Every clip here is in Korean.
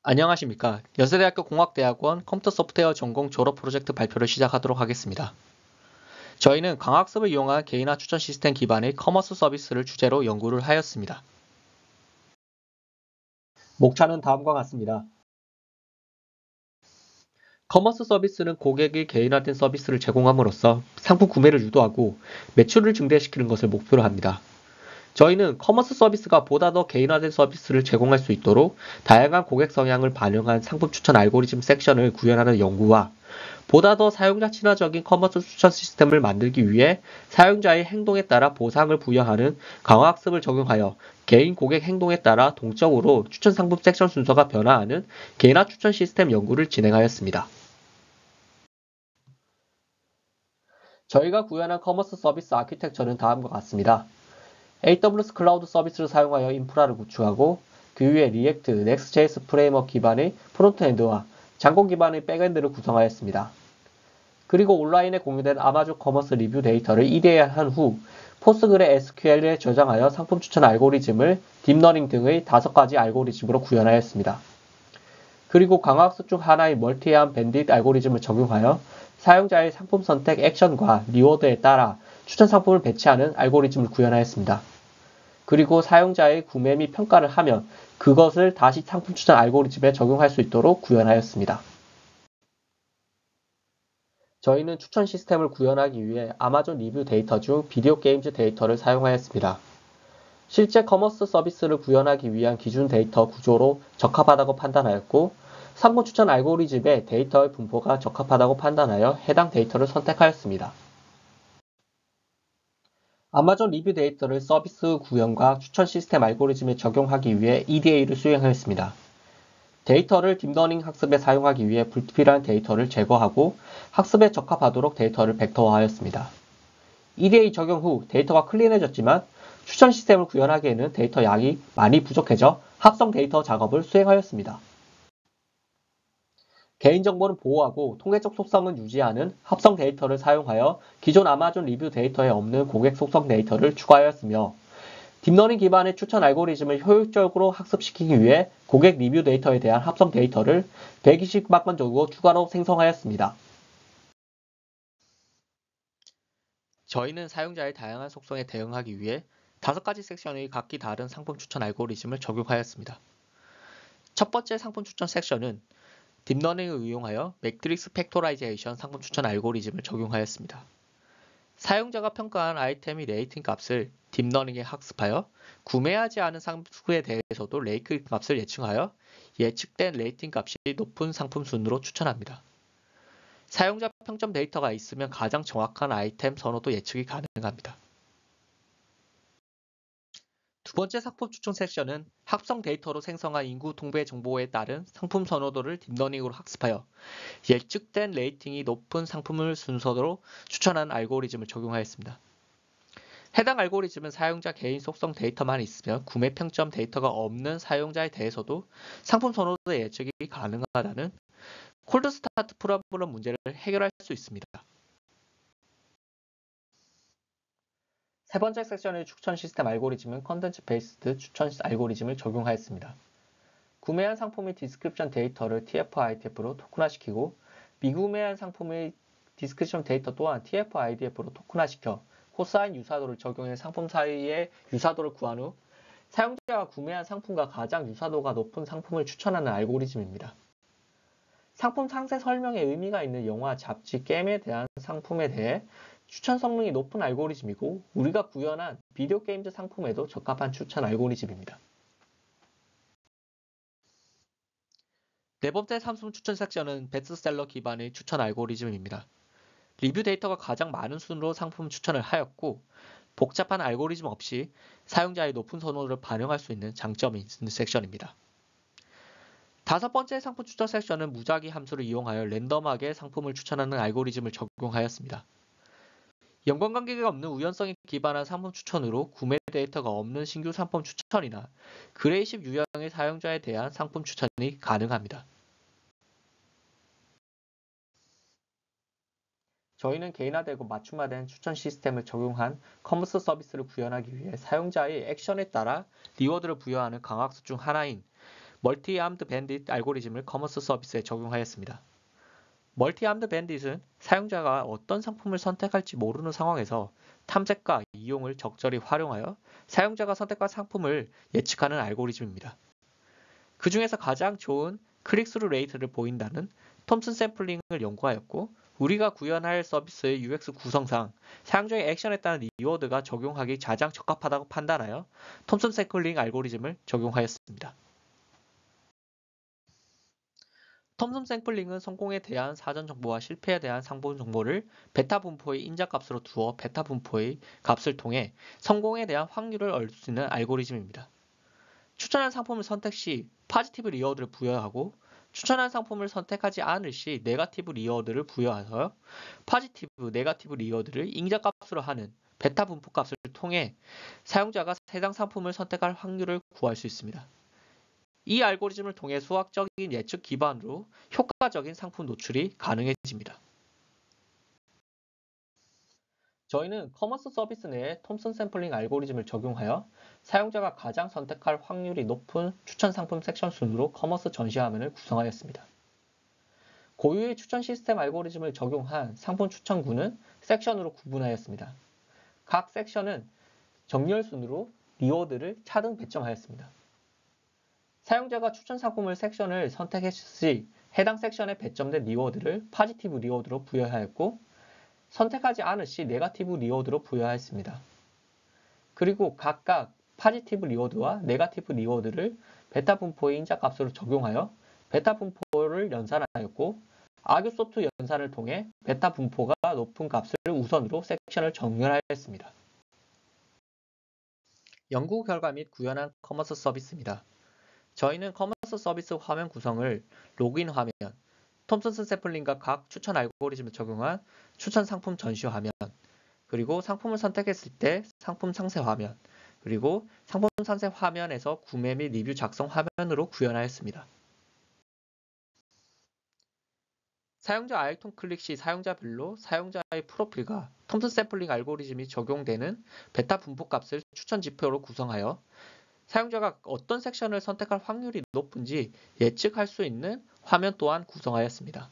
안녕하십니까. 연세대학교 공학대학원 컴퓨터 소프트웨어 전공 졸업 프로젝트 발표를 시작하도록 하겠습니다. 저희는 강학습을 이용한 개인화 추천 시스템 기반의 커머스 서비스를 주제로 연구를 하였습니다. 목차는 다음과 같습니다. 커머스 서비스는 고객이 개인화된 서비스를 제공함으로써 상품 구매를 유도하고 매출을 증대시키는 것을 목표로 합니다. 저희는 커머스 서비스가 보다 더 개인화된 서비스를 제공할 수 있도록 다양한 고객 성향을 반영한 상품 추천 알고리즘 섹션을 구현하는 연구와 보다 더 사용자 친화적인 커머스 추천 시스템을 만들기 위해 사용자의 행동에 따라 보상을 부여하는 강화학습을 적용하여 개인 고객 행동에 따라 동적으로 추천 상품 섹션 순서가 변화하는 개인화 추천 시스템 연구를 진행하였습니다. 저희가 구현한 커머스 서비스 아키텍처는 다음과 같습니다. AWS 클라우드 서비스를 사용하여 인프라를 구축하고 그 위에 리액트, 넥스트JS 프레임워크 기반의 프론트엔드와 장고 기반의 백엔드를 구성하였습니다. 그리고 온라인에 공유된 아마존 커머스 리뷰 데이터를 EDA한 후 포스그레 SQL에 저장하여 상품 추천 알고리즘을 딥러닝 등의 5가지 알고리즘으로 구현하였습니다. 그리고 강화학습 중 하나인 멀티암 밴딧 알고리즘을 적용하여 사용자의 상품 선택 액션과 리워드에 따라 추천 상품을 배치하는 알고리즘을 구현하였습니다. 그리고 사용자의 구매 및 평가를 하면 그것을 다시 상품 추천 알고리즘에 적용할 수 있도록 구현하였습니다. 저희는 추천 시스템을 구현하기 위해 아마존 리뷰 데이터 중 비디오 게임즈 데이터를 사용하였습니다. 실제 커머스 서비스를 구현하기 위한 기준 데이터 구조로 적합하다고 판단하였고, 상품 추천 알고리즘의 데이터의 분포가 적합하다고 판단하여 해당 데이터를 선택하였습니다. 아마존 리뷰 데이터를 서비스 구현과 추천 시스템 알고리즘에 적용하기 위해 EDA를 수행하였습니다. 데이터를 딥러닝 학습에 사용하기 위해 불필요한 데이터를 제거하고 학습에 적합하도록 데이터를 벡터화하였습니다. EDA 적용 후 데이터가 클린해졌지만 추천 시스템을 구현하기에는 데이터 양이 많이 부족해져 합성 데이터 작업을 수행하였습니다. 개인정보는 보호하고 통계적 속성은 유지하는 합성 데이터를 사용하여 기존 아마존 리뷰 데이터에 없는 고객 속성 데이터를 추가하였으며 딥러닝 기반의 추천 알고리즘을 효율적으로 학습시키기 위해 고객 리뷰 데이터에 대한 합성 데이터를 120만 정도 추가로 생성하였습니다. 저희는 사용자의 다양한 속성에 대응하기 위해 5가지 섹션의 각기 다른 상품 추천 알고리즘을 적용하였습니다. 첫 번째 상품 추천 섹션은 딥러닝을 이용하여 매트릭스 팩토라이제이션 상품 추천 알고리즘을 적용하였습니다. 사용자가 평가한 아이템의 레이팅 값을 딥러닝에 학습하여 구매하지 않은 상품에 대해서도 레이팅 값을 예측하여 예측된 레이팅 값이 높은 상품 순으로 추천합니다. 사용자 평점 데이터가 있으면 가장 정확한 아이템 선호도 예측이 가능합니다. 두 번째 상품 추천 섹션은 합성 데이터로 생성한 인구 통배 정보에 따른 상품 선호도를 딥러닝으로 학습하여 예측된 레이팅이 높은 상품을 순서로 추천하는 알고리즘을 적용하였습니다. 해당 알고리즘은 사용자 개인 속성 데이터만 있으면 구매 평점 데이터가 없는 사용자에 대해서도 상품 선호도 예측이 가능하다는 콜드 스타트 프로블럼 문제를 해결할 수 있습니다. 세 번째 섹션의 추천 시스템 알고리즘은 컨텐츠 베이스드 추천 알고리즘을 적용하였습니다. 구매한 상품의 디스크립션 데이터를 TF-IDF로 토큰화시키고 미구매한 상품의 디스크립션 데이터 또한 TF-IDF로 토큰화시켜 코사인 유사도를 적용해 상품 사이의 유사도를 구한 후 사용자가 구매한 상품과 가장 유사도가 높은 상품을 추천하는 알고리즘입니다. 상품 상세 설명에 의미가 있는 영화, 잡지, 게임에 대한 상품에 대해 추천 성능이 높은 알고리즘이고 우리가 구현한 비디오 게임즈 상품에도 적합한 추천 알고리즘입니다. 네 번째 상품 추천 섹션은 베스트셀러 기반의 추천 알고리즘입니다. 리뷰 데이터가 가장 많은 순으로 상품 추천을 하였고 복잡한 알고리즘 없이 사용자의 높은 선호도를 반영할 수 있는 장점이 있는 섹션입니다. 다섯 번째 상품 추천 섹션은 무작위 함수를 이용하여 랜덤하게 상품을 추천하는 알고리즘을 적용하였습니다. 연관관계가 없는 우연성에 기반한 상품 추천으로 구매 데이터가 없는 신규 상품 추천이나 그레이십 유형의 사용자에 대한 상품 추천이 가능합니다. 저희는 개인화되고 맞춤화된 추천 시스템을 적용한 커머스 서비스를 구현하기 위해 사용자의 액션에 따라 리워드를 부여하는 강학습 중 하나인 멀티-아임드 밴딧 알고리즘을 커머스 서비스에 적용하였습니다. 멀티-아임드 밴딧은 사용자가 어떤 상품을 선택할지 모르는 상황에서 탐색과 이용을 적절히 활용하여 사용자가 선택한 상품을 예측하는 알고리즘입니다. 그 중에서 가장 좋은 클릭스루 레이트를 보인다는 톰슨 샘플링을 연구하였고, 우리가 구현할 서비스의 UX 구성상 사용자의 액션에 따른 리워드가 적용하기 가장 적합하다고 판단하여 톰슨 샘플링 알고리즘을 적용하였습니다. 톰슨 샘플링은 성공에 대한 사전 정보와 실패에 대한 상본 정보를 베타 분포의 인자값으로 두어 베타 분포의 값을 통해 성공에 대한 확률을 얻을 수 있는 알고리즘입니다. 추천한 상품을 선택 시 포지티브 리워드를 부여하고, 추천한 상품을 선택하지 않을 시 네거티브 리워드를 부여하여 포지티브, 네거티브 리워드를 인자값으로 하는 베타 분포값을 통해 사용자가 해당 상품을 선택할 확률을 구할 수 있습니다. 이 알고리즘을 통해 수학적인 예측 기반으로 효과적인 상품 노출이 가능해집니다. 저희는 커머스 서비스 내에 톰슨 샘플링 알고리즘을 적용하여 사용자가 가장 선택할 확률이 높은 추천 상품 섹션 순으로 커머스 전시 화면을 구성하였습니다. 고유의 추천 시스템 알고리즘을 적용한 상품 추천군은 섹션으로 구분하였습니다. 각 섹션은 정렬 순으로 리워드를 차등 배정하였습니다. 사용자가 추천 상품을 섹션을 선택했을 시 해당 섹션에 배점된 리워드를 포지티브 리워드로 부여하였고, 선택하지 않을 시 네거티브 리워드로 부여하였습니다. 그리고 각각 포지티브 리워드와 네거티브 리워드를 베타 분포의 인자값으로 적용하여 베타 분포를 연산하였고, 아규소트 연산을 통해 베타 분포가 높은 값을 우선으로 섹션을 정렬하였습니다. 연구 결과 및 구현한 커머스 서비스입니다. 저희는 커머스 서비스 화면 구성을 로그인 화면, 톰슨 샘플링과 각 추천 알고리즘을 적용한 추천 상품 전시 화면, 그리고 상품을 선택했을 때 상품 상세 화면, 그리고 상품 상세 화면에서 구매 및 리뷰 작성 화면으로 구현하였습니다. 사용자 아이콘 클릭 시 사용자별로 사용자의 프로필과 톰슨 샘플링 알고리즘이 적용되는 베타 분포 값을 추천 지표로 구성하여 사용자가 어떤 섹션을 선택할 확률이 높은지 예측할 수 있는 화면 또한 구성하였습니다.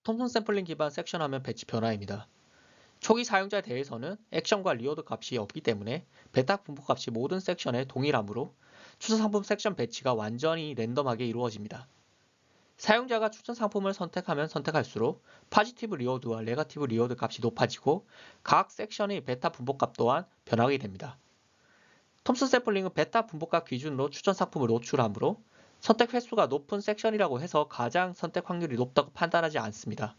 톰슨 샘플링 기반 섹션 화면 배치 변화입니다. 초기 사용자에 대해서는 액션과 리워드 값이 없기 때문에 베타 분포 값이 모든 섹션에 동일하므로 추천 상품 섹션 배치가 완전히 랜덤하게 이루어집니다. 사용자가 추천 상품을 선택하면 선택할수록 포지티브 리워드와 네거티브 리워드 값이 높아지고 각 섹션의 베타 분포값 또한 변하게 됩니다. 톰슨 샘플링은 베타 분포값 기준으로 추천 상품을 노출하므로 선택 횟수가 높은 섹션이라고 해서 가장 선택 확률이 높다고 판단하지 않습니다.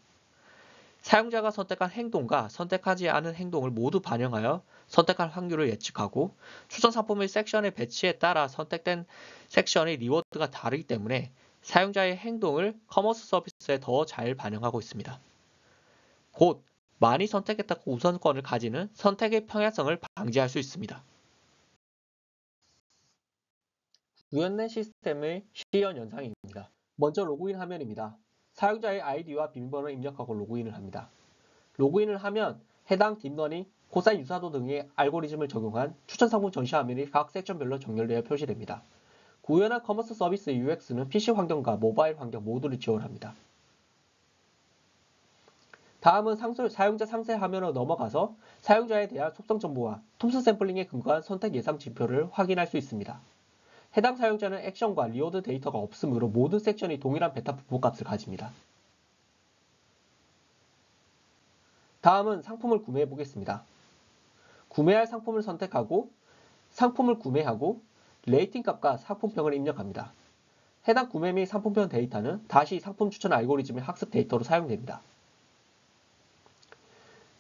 사용자가 선택한 행동과 선택하지 않은 행동을 모두 반영하여 선택할 확률을 예측하고, 추천 상품의 섹션의 배치에 따라 선택된 섹션의 리워드가 다르기 때문에 사용자의 행동을 커머스 서비스에 더 잘 반영하고 있습니다. 곧 많이 선택했다고 우선권을 가지는 선택의 평야성을 방지할 수 있습니다. 구현된 시스템의 시연 연상입니다. 먼저 로그인 화면입니다. 사용자의 아이디와 비밀번호를 입력하고 로그인을 합니다. 로그인을 하면 해당 딥러닝, 코사인 유사도 등의 알고리즘을 적용한 추천 상품 전시 화면이 각 섹션별로 정렬되어 표시됩니다. 구현한 커머스 서비스 UX는 PC 환경과 모바일 환경 모두를 지원합니다. 다음은 사용자 상세 화면으로 넘어가서 사용자에 대한 속성 정보와 톰슨 샘플링에 근거한 선택 예상 지표를 확인할 수 있습니다. 해당 사용자는 액션과 리워드 데이터가 없으므로 모든 섹션이 동일한 베타 분포값을 가집니다. 다음은 상품을 구매해 보겠습니다. 구매할 상품을 선택하고 상품을 구매하고 레이팅 값과 상품평을 입력합니다. 해당 구매 및 상품평 데이터는 다시 상품 추천 알고리즘의 학습 데이터로 사용됩니다.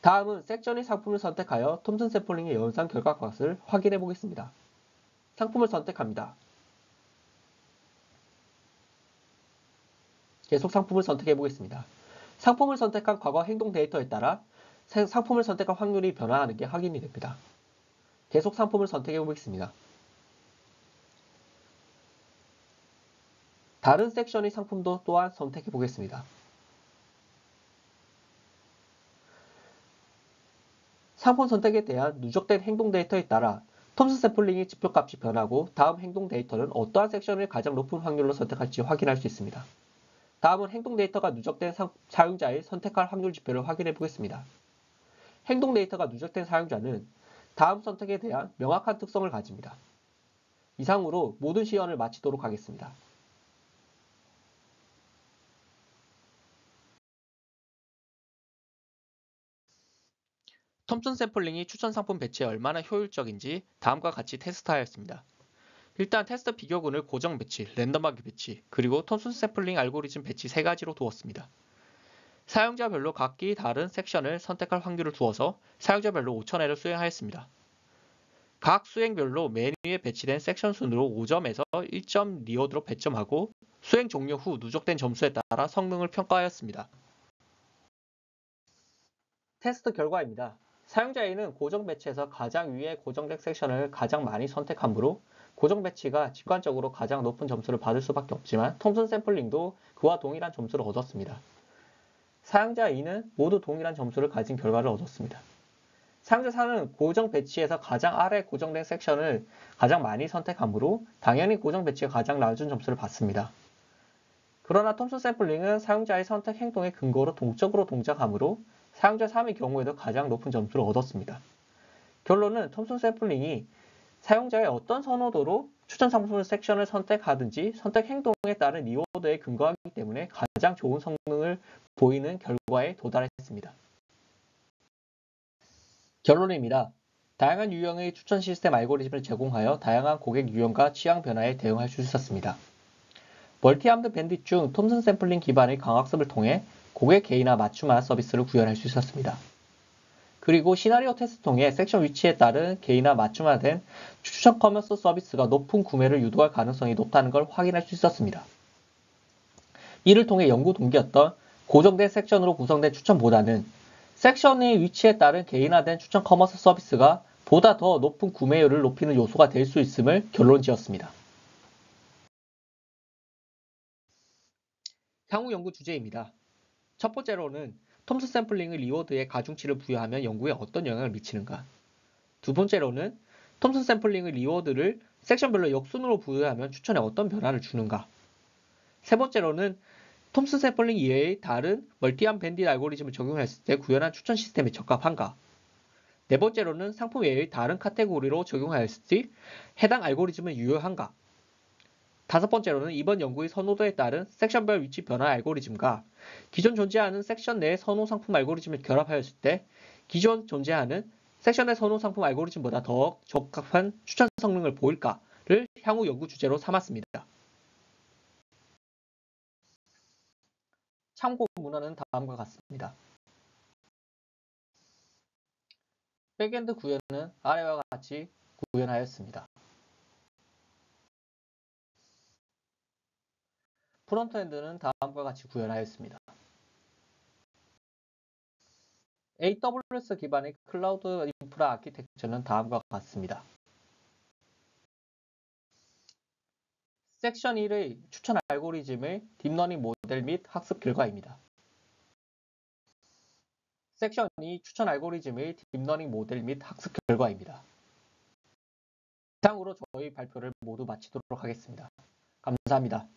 다음은 섹션의 상품을 선택하여 톰슨 샘플링의 연산 결과값을 확인해 보겠습니다. 상품을 선택합니다. 계속 상품을 선택해 보겠습니다. 상품을 선택한 과거 행동 데이터에 따라 상품을 선택한 확률이 변화하는 게 확인이 됩니다. 계속 상품을 선택해 보겠습니다. 다른 섹션의 상품도 또한 선택해 보겠습니다. 상품 선택에 대한 누적된 행동 데이터에 따라 톰슨 샘플링이 지표값이 변하고 다음 행동 데이터는 어떠한 섹션을 가장 높은 확률로 선택할지 확인할 수 있습니다. 다음은 행동 데이터가 누적된 사용자의 선택할 확률 지표를 확인해 보겠습니다. 행동 데이터가 누적된 사용자는 다음 선택에 대한 명확한 특성을 가집니다. 이상으로 모든 시연을 마치도록 하겠습니다. 톰슨 샘플링이 추천 상품 배치에 얼마나 효율적인지 다음과 같이 테스트하였습니다. 일단 테스트 비교군을 고정 배치, 랜덤하게 배치, 그리고 톰슨 샘플링 알고리즘 배치 세 가지로 두었습니다. 사용자별로 각기 다른 섹션을 선택할 확률을 두어서 사용자별로 5,000회를 수행하였습니다. 각 수행별로 메뉴에 배치된 섹션 순으로 5점에서 1점 리워드로 배점하고 수행 종료 후 누적된 점수에 따라 성능을 평가하였습니다. 테스트 결과입니다. 사용자 A는 고정 배치에서 가장 위에 고정된 섹션을 가장 많이 선택하므로 고정 배치가 직관적으로 가장 높은 점수를 받을 수밖에 없지만 톰슨 샘플링도 그와 동일한 점수를 얻었습니다. 사용자 E는 모두 동일한 점수를 가진 결과를 얻었습니다. 사용자 4는 고정 배치에서 가장 아래 고정된 섹션을 가장 많이 선택하므로 당연히 고정 배치가 가장 낮은 점수를 받습니다. 그러나 톰슨 샘플링은 사용자의 선택 행동의 근거로 동적으로 동작하므로 사용자 3의 경우에도 가장 높은 점수를 얻었습니다. 결론은 톰슨 샘플링이 사용자의 어떤 선호도로 추천 상품 섹션을 선택하든지 선택 행동에 따른 리워드에 근거하기 때문에 가장 좋은 성능을 보이는 결과에 도달했습니다. 결론입니다. 다양한 유형의 추천 시스템 알고리즘을 제공하여 다양한 고객 유형과 취향 변화에 대응할 수 있었습니다. 멀티암드 밴딧 중 톰슨 샘플링 기반의 강학습을 통해 고객 개인화 맞춤화 서비스를 구현할 수 있었습니다. 그리고 시나리오 테스트 통해 섹션 위치에 따른 개인화 맞춤화된 추천 커머스 서비스가 높은 구매를 유도할 가능성이 높다는 걸 확인할 수 있었습니다. 이를 통해 연구 동기였던 고정된 섹션으로 구성된 추천보다는 섹션의 위치에 따른 개인화된 추천 커머스 서비스가 보다 더 높은 구매율을 높이는 요소가 될 수 있음을 결론지었습니다. 향후 연구 주제입니다. 첫 번째로는 톰슨 샘플링의 리워드에 가중치를 부여하면 연구에 어떤 영향을 미치는가. 두 번째로는 톰슨 샘플링의 리워드를 섹션별로 역순으로 부여하면 추천에 어떤 변화를 주는가. 세 번째로는 톰슨 샘플링 이외의 다른 멀티암 밴딧 알고리즘을 적용했을 때 구현한 추천 시스템에 적합한가. 네 번째로는 상품 외의 다른 카테고리로 적용하였을 때 해당 알고리즘은 유효한가. 다섯 번째로는 이번 연구의 선호도에 따른 섹션별 위치 변화 알고리즘과 기존 존재하는 섹션 내 선호 상품 알고리즘을 결합하였을 때 기존 존재하는 섹션 내 선호 상품 알고리즘보다 더 적합한 추천 성능을 보일까를 향후 연구 주제로 삼았습니다. 참고 문헌은 다음과 같습니다. 백엔드 구현은 아래와 같이 구현하였습니다. 프론트엔드는 다음과 같이 구현하였습니다. AWS 기반의 클라우드 인프라 아키텍처는 다음과 같습니다. 섹션 1의 추천 알고리즘의 딥러닝 모델 및 학습 결과입니다. 섹션 2 추천 알고리즘의 딥러닝 모델 및 학습 결과입니다. 이상으로 저희 발표를 모두 마치도록 하겠습니다. 감사합니다.